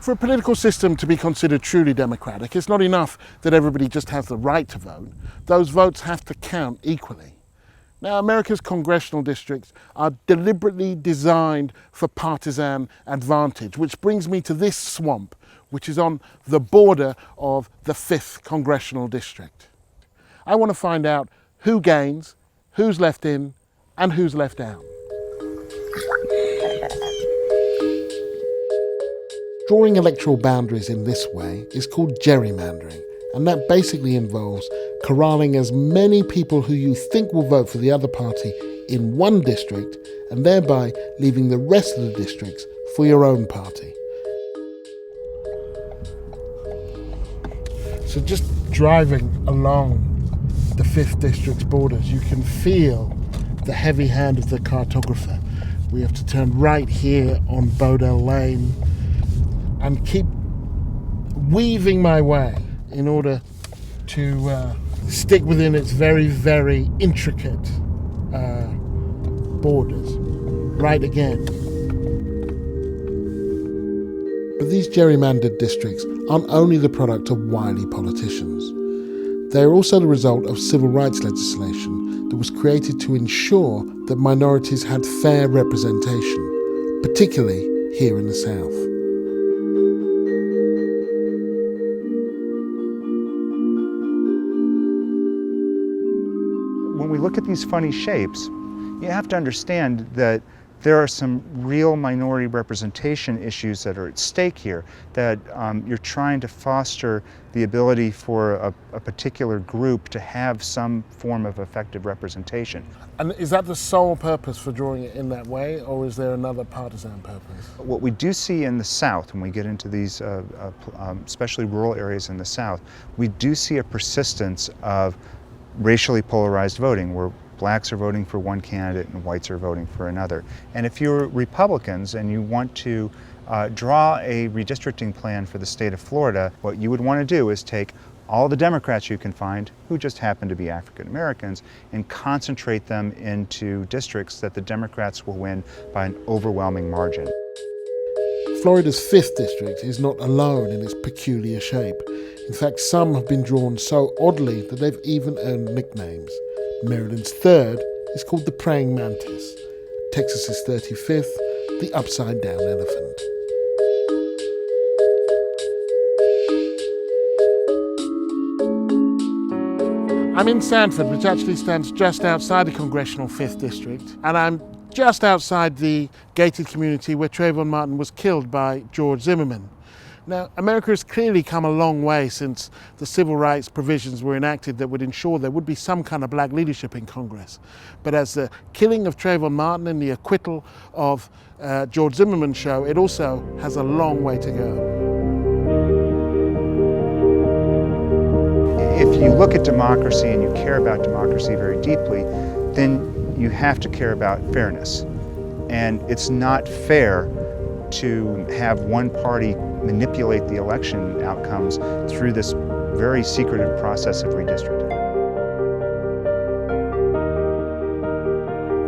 For a political system to be considered truly democratic, it's not enough that everybody just has the right to vote. Those votes have to count equally. Now, America's congressional districts are deliberately designed for partisan advantage, which brings me to this swamp, which is on the border of the 5th congressional district. I want to find out who gains, who's left in, and who's left out. Drawing electoral boundaries in this way is called gerrymandering, and that basically involves corralling as many people who you think will vote for the other party in one district, and thereby leaving the rest of the districts for your own party. So just driving along the 5th district's borders, you can feel the heavy hand of the cartographer. We have to turn right here on Bodell Lane and keep weaving my way in order to stick within its very, very intricate borders. Right again. But these gerrymandered districts aren't only the product of wily politicians. They are also the result of civil rights legislation that was created to ensure that minorities had fair representation, particularly here in the South. When we look at these funny shapes, you have to understand that there are some real minority representation issues that are at stake here, that you're trying to foster the ability for a particular group to have some form of effective representation. And is that the sole purpose for drawing it in that way, or is there another partisan purpose? What we do see in the South, when we get into these, especially rural areas in the South, we do see a persistence of racially polarized voting, where blacks are voting for one candidate and whites are voting for another. And if you're Republicans and you want to draw a redistricting plan for the state of Florida, what you would want to do is take all the Democrats you can find who just happen to be African Americans and concentrate them into districts that the Democrats will win by an overwhelming margin. Florida's 5th district is not alone in its peculiar shape. In fact, some have been drawn so oddly that they've even earned nicknames. Maryland's 3rd is called the praying mantis. Texas's 35th, the upside down elephant. I'm in Sanford, which actually stands just outside the congressional 5th district, and I'm just outside the gated community where Trayvon Martin was killed by George Zimmerman. Now, America has clearly come a long way since the civil rights provisions were enacted that would ensure there would be some kind of black leadership in Congress. But as the killing of Trayvon Martin and the acquittal of George Zimmerman show, it also has a long way to go. If you look at democracy and you care about democracy very deeply, then you have to care about fairness. And it's not fair to have one party manipulate the election outcomes through this very secretive process of redistricting.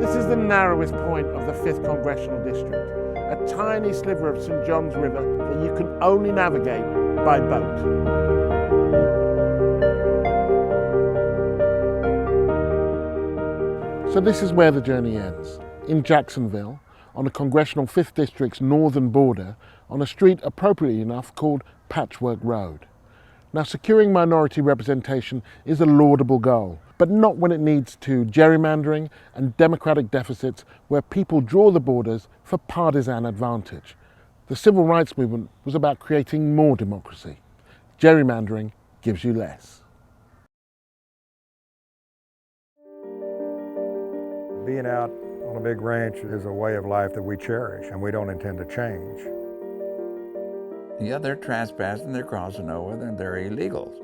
This is the narrowest point of the 5th congressional district, a tiny sliver of St. John's River that you can only navigate by boat. So this is where the journey ends, in Jacksonville, on the congressional 5th district's northern border, on a street appropriately enough called Patchwork Road. Now, securing minority representation is a laudable goal, but not when it leads to gerrymandering and democratic deficits where people draw the borders for partisan advantage. The civil rights movement was about creating more democracy. Gerrymandering gives you less. Being out on a big ranch is a way of life that we cherish and we don't intend to change. Yeah, they're trespassing, they're crossing over, and they're illegals.